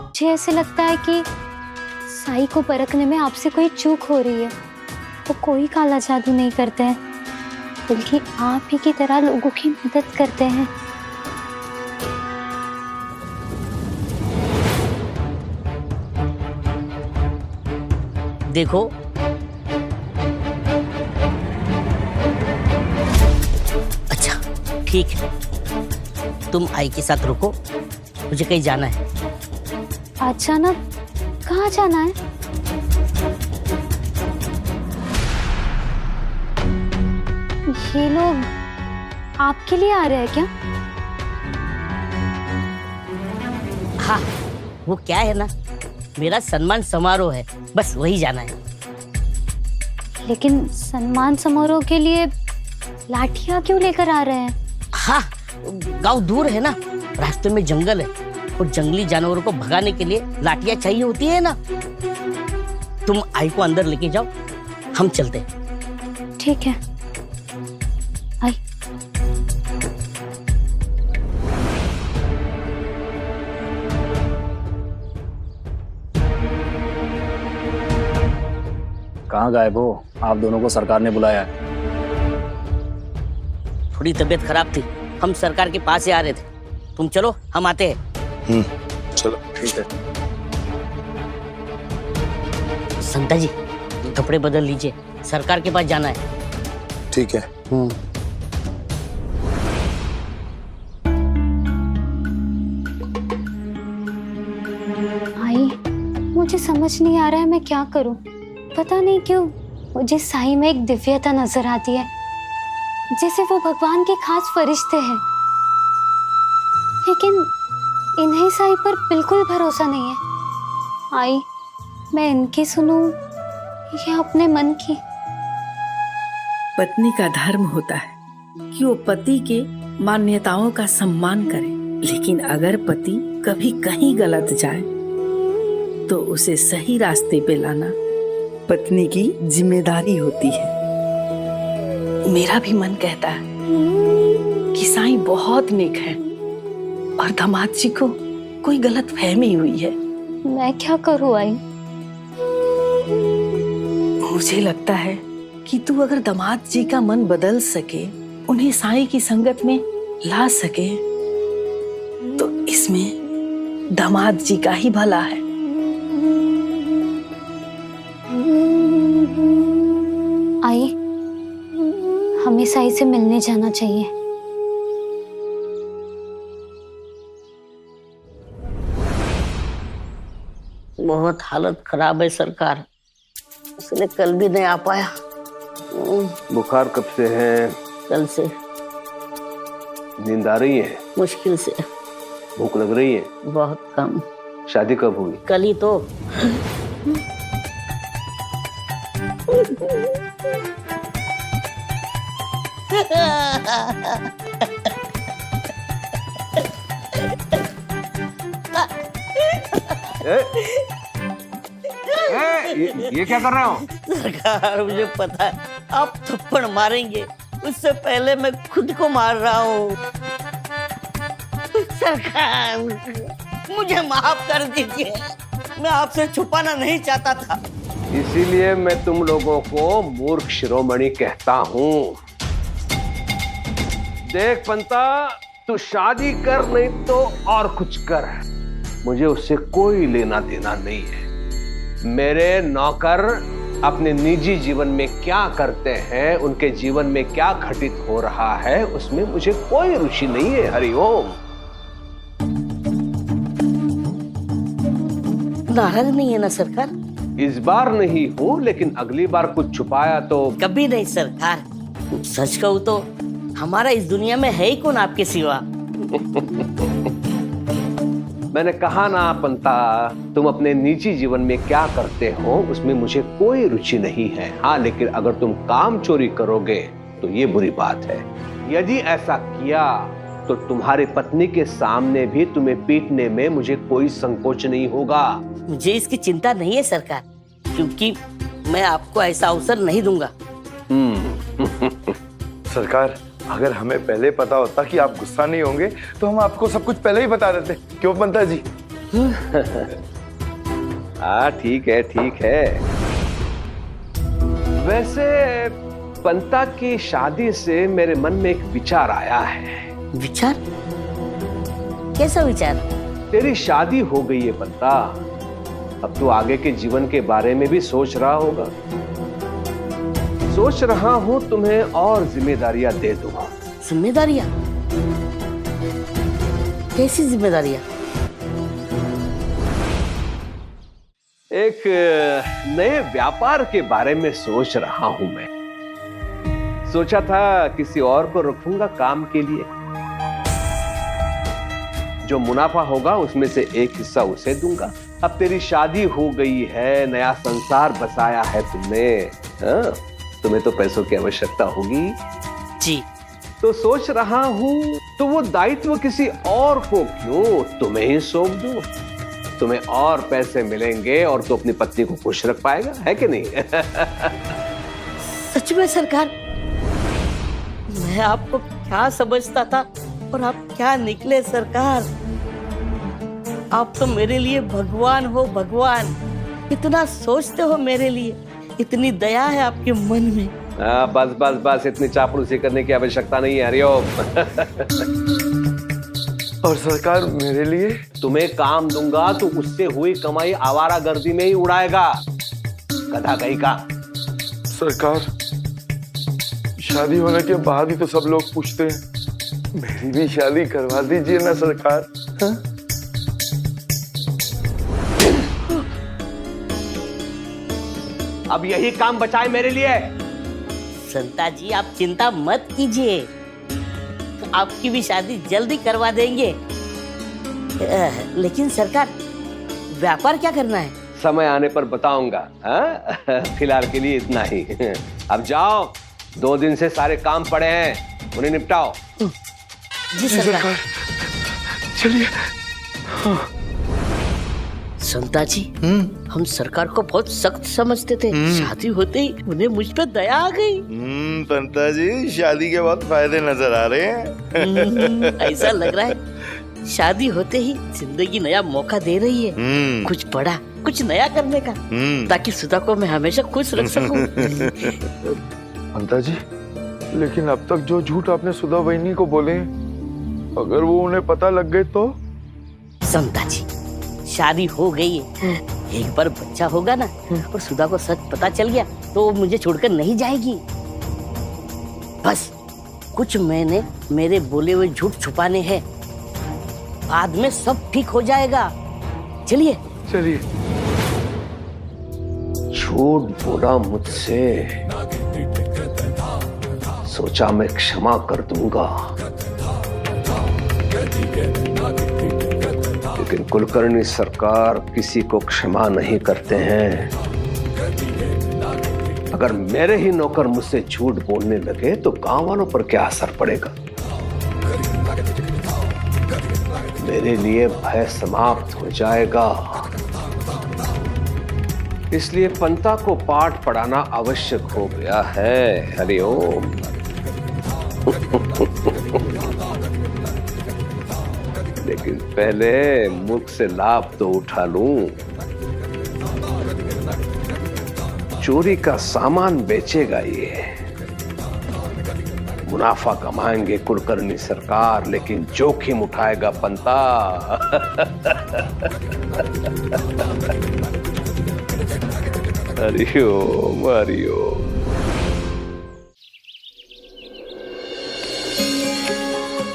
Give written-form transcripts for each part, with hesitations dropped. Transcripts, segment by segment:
मुझे ऐसे लगता है कि साई को परखने में आपसे कोई चूक हो रही है। वो कोई काला जादू नहीं करते हैं, बल्कि आप ही की तरह लोगों की मदद करते हैं। देखो, अच्छा ठीक है, तुम आई के साथ रुको, मुझे कहीं जाना है। अचानक कहाँ जाना है? ये लोग आपके लिए आ रहे हैं क्या? हाँ, वो क्या है ना, मेरा सम्मान समारोह है, बस वही जाना है। लेकिन सम्मान समारोह के लिए लाठियां क्यों लेकर आ रहे हैं? हाँ, गांव दूर है ना, रास्ते में जंगल है और जंगली जानवरों को भगाने के लिए लाठियां चाहिए होती है ना। तुम आई को अंदर लेके जाओ, हम चलते हैं। ठीक है, आई। कहाँ गायब हो? आप दोनों को सरकार ने बुलाया है। थोड़ी तबीयत खराब थी, हम सरकार के पास ही आ रहे थे। तुम चलो, हम आते हैं। चलो ठीक है। संता जी, कपड़े बदल लीजिए, सरकार के पास जाना है। ठीक है। आई, मुझे समझ नहीं आ रहा है मैं क्या करूं। पता नहीं क्यों मुझे साई में एक दिव्यता नजर आती है, जैसे वो भगवान के खास फरिश्ते हैं। लेकिन इन्हें साई पर बिल्कुल भरोसा नहीं है। आई, मैं इनकी सुनूं या अपने मन की? पत्नी का धर्म होता है कि वो पति के मान्यताओं का सम्मान करे, लेकिन अगर पति कभी कहीं गलत जाए तो उसे सही रास्ते पे लाना पत्नी की जिम्मेदारी होती है। मेरा भी मन कहता है कि साईं बहुत नेक है और दामाद जी को कोई गलत फहमी हुई है। मैं क्या करूं आई? मुझे लगता है कि तू अगर दामाद जी का मन बदल सके, उन्हें साईं की संगत में ला सके, तो इसमें दामाद जी का ही भला है। आई, हमें साई से मिलने जाना चाहिए। बहुत हालत खराब है सरकार, इसलिए कल भी नहीं आ पाया। बुखार कब से है? कल से। नींद आ रही है? मुश्किल से। भूख लग रही है? बहुत कम। शादी कब हुई? कल ही तो। ये क्या कर रहे हो? सरकार, मुझे पता है आप थप्पड़ मारेंगे, उससे पहले मैं खुद को मार रहा हूँ। सरकार, मुझे माफ कर दीजिए, मैं आपसे छुपाना नहीं चाहता था। इसीलिए मैं तुम लोगों को मूर्ख शिरोमणि कहता हूँ। देख पंता, तू शादी कर नहीं तो और कुछ कर, मुझे उससे कोई लेना देना नहीं है। मेरे नौकर अपने निजी जीवन में क्या करते हैं, उनके जीवन में क्या घटित हो रहा है, उसमें मुझे कोई रुचि नहीं है। हरिओम। नाराज नहीं है ना सरकार? इस बार नहीं हूँ, लेकिन अगली बार कुछ छुपाया तो? कभी नहीं सरकार, सच कहूँ तो हमारा इस दुनिया में है ही कौन आपके सिवा। मैंने कहा ना पंता, तुम अपने निजी जीवन में क्या करते हो उसमें मुझे कोई रुचि नहीं है। हाँ, लेकिन अगर तुम काम चोरी करोगे तो ये बुरी बात है। यदि ऐसा किया तो तुम्हारी पत्नी के सामने भी तुम्हें पीटने में मुझे कोई संकोच नहीं होगा। मुझे इसकी चिंता नहीं है सरकार, क्योंकि मैं आपको ऐसा अवसर नहीं दूंगा। सरकार, अगर हमें पहले पता होता कि आप गुस्सा नहीं होंगे तो हम आपको सब कुछ पहले ही बता देते। क्यों पंता जी? हाँ ठीक है ठीक है। वैसे पंता की शादी से मेरे मन में एक विचार आया है। विचार? कैसा विचार? तेरी शादी हो गई है पंता, अब तू आगे के जीवन के बारे में भी सोच रहा होगा। सोच रहा हूं तुम्हें और जिम्मेदारियां दे दूंगा। जिम्मेदारियां? कैसी जिम्मेदारियां? एक नए व्यापार के बारे में सोच रहा हूं मैं। सोचा था किसी और को रखूंगा काम के लिए, जो मुनाफा होगा उसमें से एक हिस्सा उसे दूंगा। अब तेरी शादी हो गई है, नया संसार बसाया है तुमने, हाँ? तुम्हें तो पैसों की आवश्यकता होगी जी। तो सोच रहा हूं तो वो दायित्व किसी और को क्यों तुम्हें ही सौंप दूं। तुम्हें और पैसे मिलेंगे और तू अपनी पत्नी को खुश रख पाएगा, है कि नहीं? सच में सरकार, मैं आपको क्या समझता था और आप क्या निकले सरकार। आप तो मेरे लिए भगवान हो, भगवान। इतना सोचते हो मेरे लिए, इतनी दया है आपके मन में। बस बस बस, इतनी चापलूसी करने की आवश्यकता नहीं है हरिओम। और सरकार मेरे लिए? तुम्हें काम दूंगा तो उससे हुई कमाई आवारागर्दी में ही उड़ाएगा, गधा कहीं का। सरकार शादी होने के बाद ही तो सब लोग पूछते हैं, मेरी भी शादी करवा दीजिए ना सरकार। हा? अब यही काम बचाए मेरे लिए। संता जी आप चिंता मत कीजिए, आपकी भी शादी जल्दी करवा देंगे। लेकिन सरकार, व्यापार क्या करना है? समय आने पर बताऊंगा, हाँ? फिलहाल के लिए इतना ही। अब जाओ, 2 दिन से सारे काम पड़े हैं, उन्हें निपटाओ। जी सरकार। चलिए। संता जी, हम सरकार को बहुत सख्त समझते थे, शादी होते ही उन्हें मुझ पे दया आ गई। पंता जी शादी के बहुत फायदे नजर आ रहे हैं। ऐसा लग रहा है शादी होते ही जिंदगी नया मौका दे रही है, कुछ बड़ा, कुछ नया करने का, ताकि सुधा को मैं हमेशा खुश रख सकूं। पंता जी, लेकिन अब तक जो झूठ आपने सुधा बहनी को बोले, अगर वो उन्हें पता लग गए तो? संता जी, शादी हो गई है, एक बार बच्चा होगा ना, और सुधा को सच पता चल गया तो वो मुझे छोड़कर नहीं जाएगी। बस कुछ महीने मेरे बोले हुए झूठ छुपाने हैं, बाद में सब ठीक हो जाएगा। चलिए चलिए। झूठ बोला मुझसे, सोचा मैं क्षमा कर दूंगा, लेकिन कुलकर्णी सरकार किसी को क्षमा नहीं करते हैं। अगर मेरे ही नौकर मुझसे झूठ बोलने लगे तो गांव वालों पर क्या असर पड़ेगा। मेरे लिए भय समाप्त हो जाएगा। इसलिए पंता को पाठ पढ़ाना आवश्यक हो गया है। हरिओम। लेकिन पहले मुख से लाभ तो उठा लूं। चोरी का सामान बेचेगा ये, मुनाफा कमाएंगे कुलकर्णी सरकार, लेकिन जोखिम उठाएगा पंता। हरिओम हरिओम।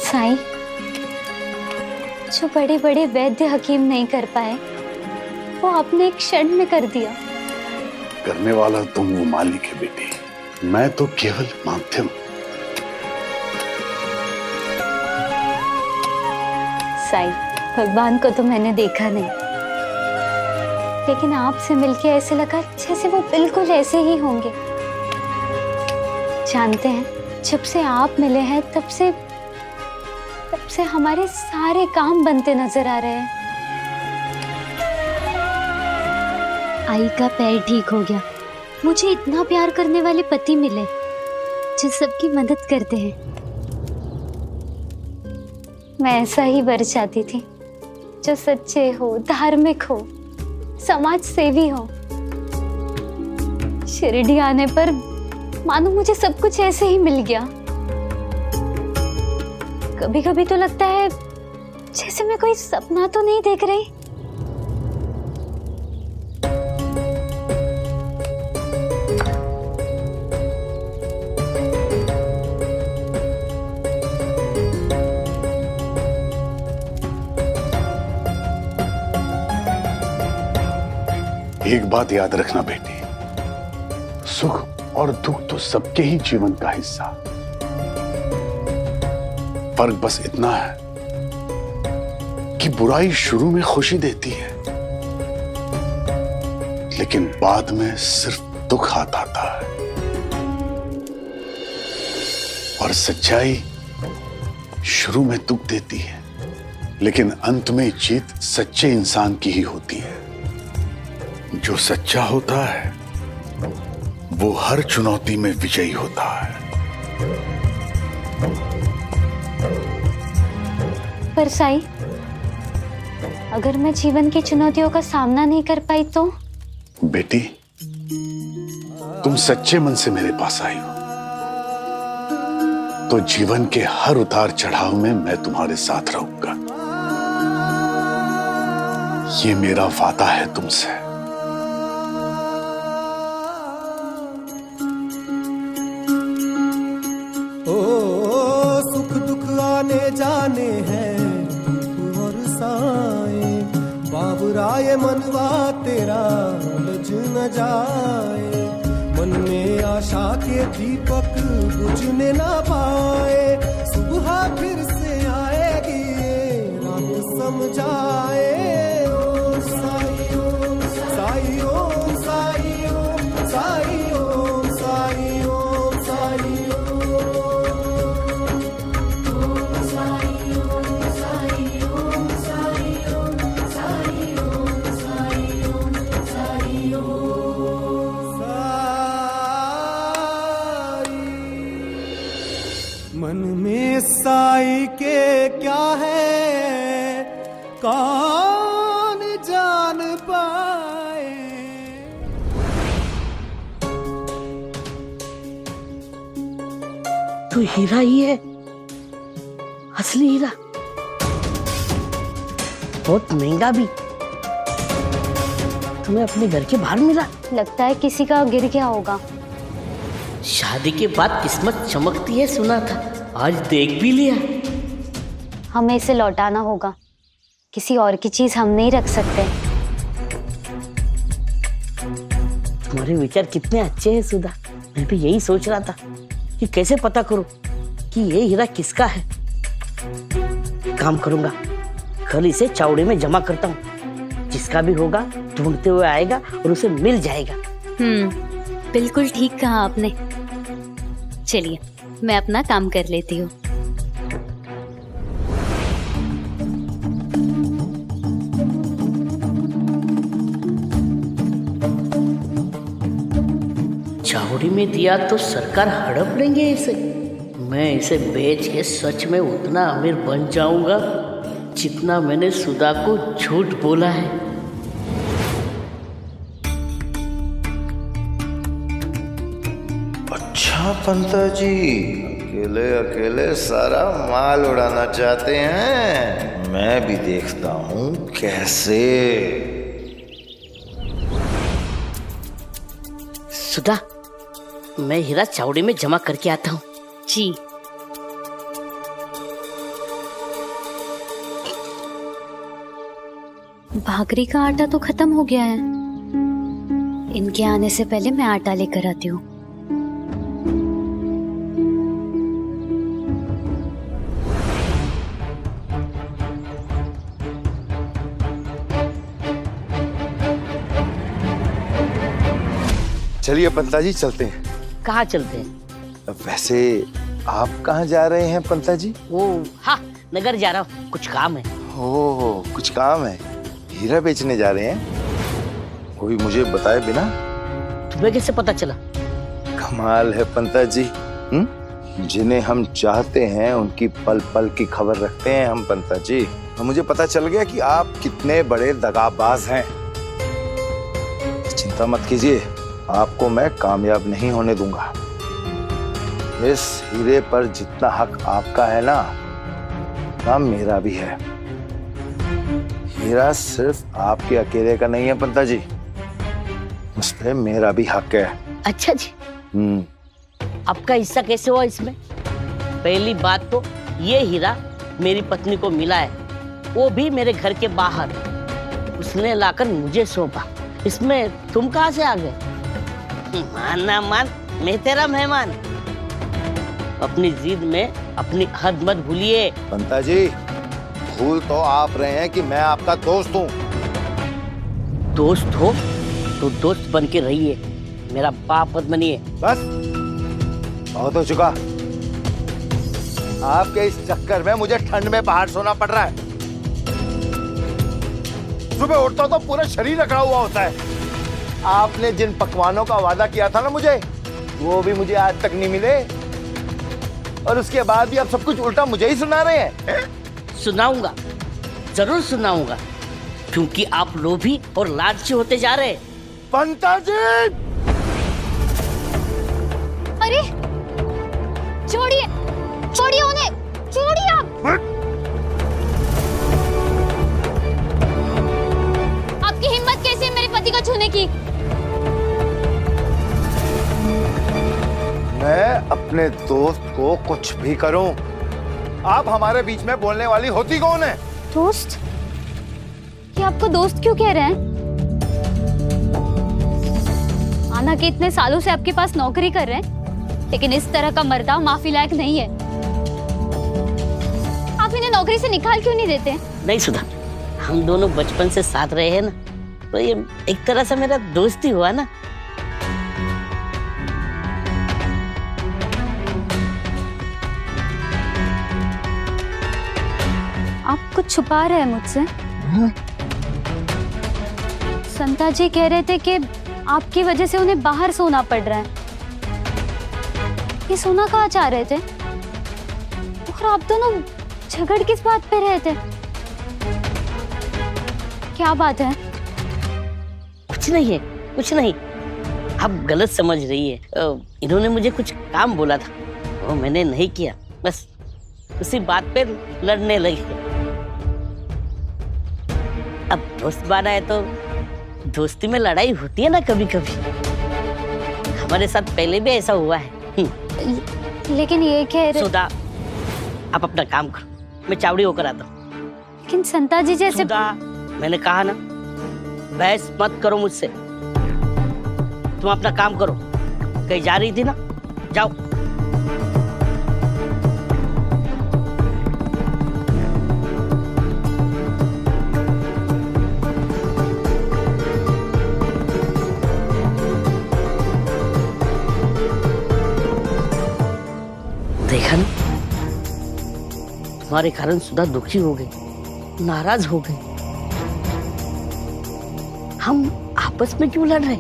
साईं, जो बड़े बड़े वैद्य हकीम नहीं कर पाए, वो आपने एक क्षण में कर दिया। करने वाला तुम वो मालिक है बेटी, मैं तो केवल माध्यम। साईं, भगवान को तो मैंने देखा नहीं, लेकिन आपसे मिलके ऐसे लगा जैसे वो बिल्कुल ऐसे ही होंगे। जानते हैं, जब से आप मिले हैं तब से हमारे सारे काम बनते नजर आ रहे हैं। आई का पैर ठीक हो गया, मुझे इतना प्यार करने वाले पति मिले जो सबकी मदद करते हैं। मैं ऐसा ही वर चाहती थी, जो सच्चे हो, धार्मिक हो, समाज सेवी हो। शिरडी आने पर मानो मुझे सब कुछ ऐसे ही मिल गया। कभी कभी तो लगता है जैसे मैं कोई सपना तो नहीं देख रही। एक बात याद रखना बेटी, सुख और दुख तो सबके ही जीवन का हिस्सा। फर्क बस इतना है कि बुराई शुरू में खुशी देती है, लेकिन बाद में सिर्फ दुख हाथ आता है। और सच्चाई शुरू में दुख देती है, लेकिन अंत में जीत सच्चे इंसान की ही होती है। जो सच्चा होता है वो हर चुनौती में विजयी होता है। पर साई, अगर मैं जीवन की चुनौतियों का सामना नहीं कर पाई तो? बेटी, तुम सच्चे मन से मेरे पास आई हो, तो जीवन के हर उतार चढ़ाव में मैं तुम्हारे साथ रहूंगा। ये मेरा वादा है तुमसे। सुख दुख आने जाने हैं और साए, बाबुराए मनवा तेरा लज न जाए। मन में आशा के दीपक बुझने ना पाए, सुबह फिर से आएगी रात समझाए। ओ साई ओ साई ओ साई ओ साई ओ साई ओ साई मन में साई के क्या है कौन जान पाए। तो हीरा ही है, असली हीरा, बहुत महंगा भी। तुम्हें अपने घर के बाहर मिला? लगता है किसी का गिर गया होगा। शादी के बाद किस्मत चमकती है सुना था, आज देख भी लिया। हमें इसे लौटाना होगा, किसी और की चीज हम नहीं रख सकते। तुम्हारे विचार कितने अच्छे हैं सुधा। मैं भी यही सोच रहा था कि कैसे पता करूं कि ये हीरा किसका है। काम करूंगा, कल इसे चावड़ी में जमा करता हूँ। जिसका भी होगा ढूंढते हुए आएगा और उसे मिल जाएगा। बिल्कुल ठीक कहा आपने। चलिए, मैं अपना काम कर लेती हूँ। चावड़ी में दिया तो सरकार हड़प लेंगे इसे। मैं इसे बेच के सच में उतना अमीर बन जाऊंगा जितना मैंने सुधा को झूठ बोला है। अच्छा पंता जी, अकेले अकेले सारा माल उड़ाना चाहते हैं। मैं भी देखता हूँ कैसे। सुधा, मैं हीरा चावड़ी में जमा करके आता हूँ। जी। भाकरी का आटा तो खत्म हो गया है। इनके आने से पहले मैं आटा लेकर आती हूँ। चलिए पंता जी, चलते हैं। कहाँ चलते हैं? वैसे आप कहाँ जा रहे हैं पंता जी? वो हाँ, नगर जा रहा हूँ, कुछ काम है। ओह, कुछ काम है? हीरा बेचने जा रहे हैं? कोई मुझे बताए बिना? तुम्हें कैसे पता चला? कमाल है पंता जी। जिन्हें हम चाहते हैं उनकी पल पल की खबर रखते हैं हम पंता जी। और मुझे पता चल गया कि आप कितने बड़े दगाबाज हैं। चिंता मत कीजिए, आपको मैं कामयाब नहीं होने दूंगा। इस हीरे पर जितना हक आपका है ना, उतना मेरा भी है। हीरा सिर्फ आपके अकेले का नहीं है पंता जी, उस पे मेरा भी हक है। अच्छा जी, आपका हिस्सा कैसे हुआ इसमें? पहली बात तो ये हीरा मेरी पत्नी को मिला है, वो भी मेरे घर के बाहर। उसने लाकर मुझे सौंपा, इसमें तुम कहाँ से आ गए? मान ना मान, मैं तेरा मेहमान। अपनी जिद में अपनी हद मत भूलिए। पंता जी, भूल तो आप रहे हैं कि मैं आपका दोस्त हूँ। दोस्त हो तो दोस्त बन के रहिए, मेरा बाप मत बनिए। बस बहुत हो चुका। आपके इस चक्कर में मुझे ठंड में बाहर सोना पड़ रहा है। सुबह उठता तो पूरा शरीर अकड़ा हुआ होता है। आपने जिन पकवानों का वादा किया था ना मुझे, वो भी मुझे आज तक नहीं मिले, और उसके बाद भी आप सब कुछ उल्टा मुझे ही सुना रहे हैं। सुनाऊंगा, जरूर सुनाऊंगा, क्योंकि आप लोभी और लालची होते जा रहे हैं। पंता जी! अरे छोड़िए, छोड़िए उन्हें, छोड़िए आप। आपकी हिम्मत कैसी है मेरे पति को छूने की? मैं अपने दोस्त को कुछ भी करूं, आप हमारे बीच में बोलने वाली होती कौन है? दोस्त? ये आपको दोस्त क्यों कह रहे हैं? आना के इतने सालों से आपके पास नौकरी कर रहे हैं, लेकिन इस तरह का मर्दा माफी लायक नहीं है। आप इन्हें नौकरी से निकाल क्यों नहीं देते? नहीं सुधा, हम दोनों बचपन से साथ रहे हैं ना, तो ये एक तरह से मेरा दोस्त ही हुआ ना। आप कुछ छुपा रहे हैं मुझसे? संता जी कह रहे थे कि आपकी वजह से उन्हें बाहर सोना पड़ रहा है। ये सोना कहाँ चाह रहे थे? और आप दोनों झगड़ किस बात पे रहे थे? क्या बात है? कुछ नहीं है, कुछ नहीं, आप गलत समझ रही है। इन्होंने मुझे कुछ काम बोला था, वो मैंने नहीं किया, बस उसी बात पे लड़ने लगे। अब दोस्त बना है तो दोस्ती में लड़ाई होती है ना कभी कभी। हमारे साथ पहले भी ऐसा हुआ है। लेकिन ये कह रहे... सुधा, आप अपना काम करो, मैं चावड़ी होकर आता हूँ। लेकिन संता जी जैसे... सुधा, मैंने कहा ना, बहस मत करो मुझसे। तुम अपना काम करो, कहीं जा रही थी ना, जाओ। देखा ना, तुम्हारे कारण सुधा दुखी हो गई, नाराज हो गई। हम आपस में क्यों लड़ रहे?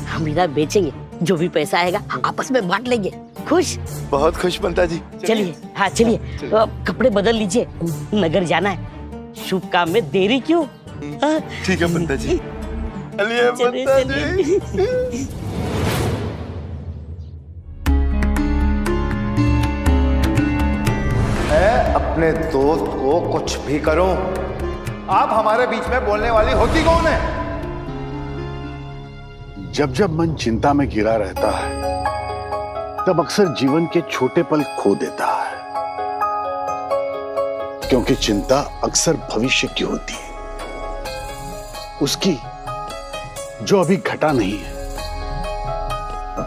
हम हीरा बेचेंगे, जो भी पैसा आएगा आपस में बांट लेंगे। खुश? बहुत खुश पंता जी। चलिए, हाँ चलिए, कपड़े बदल लीजिए, नगर जाना है। शुभ काम में देरी क्यों? ठीक है पंता जी। चलिए पंता जी। मैं अपने दोस्त को कुछ भी करूं, आप हमारे बीच में बोलने वाली होती कौन है? जब जब मन चिंता में घिरा रहता है, तब अक्सर जीवन के छोटे पल खो देता है, क्योंकि चिंता अक्सर भविष्य की होती है, उसकी जो अभी घटा नहीं है।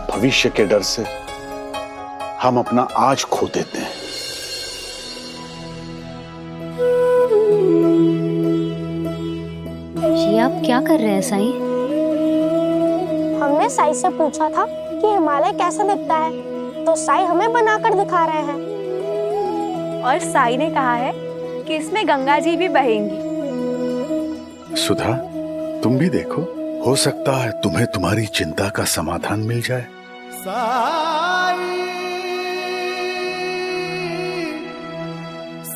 भविष्य के डर से हम अपना आज खो देते हैं। ये आप क्या कर रहे हैं साईं? हमने साई से पूछा था कि हिमालय कैसा दिखता है, तो साई हमें बनाकर दिखा रहे हैं। और साई ने कहा है कि इसमें गंगा जी भी बहेंगी। सुधा, तुम भी देखो, हो सकता है तुम्हें तुम्हारी चिंता का समाधान मिल जाए। साई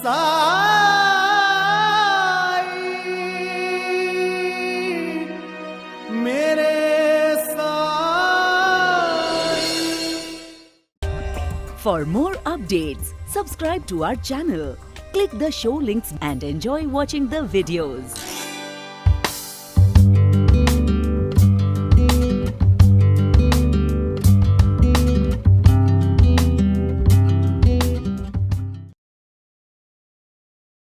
साई मेरे Sai. For more updates, subscribe to our channel, click the show links and enjoy watching the videos.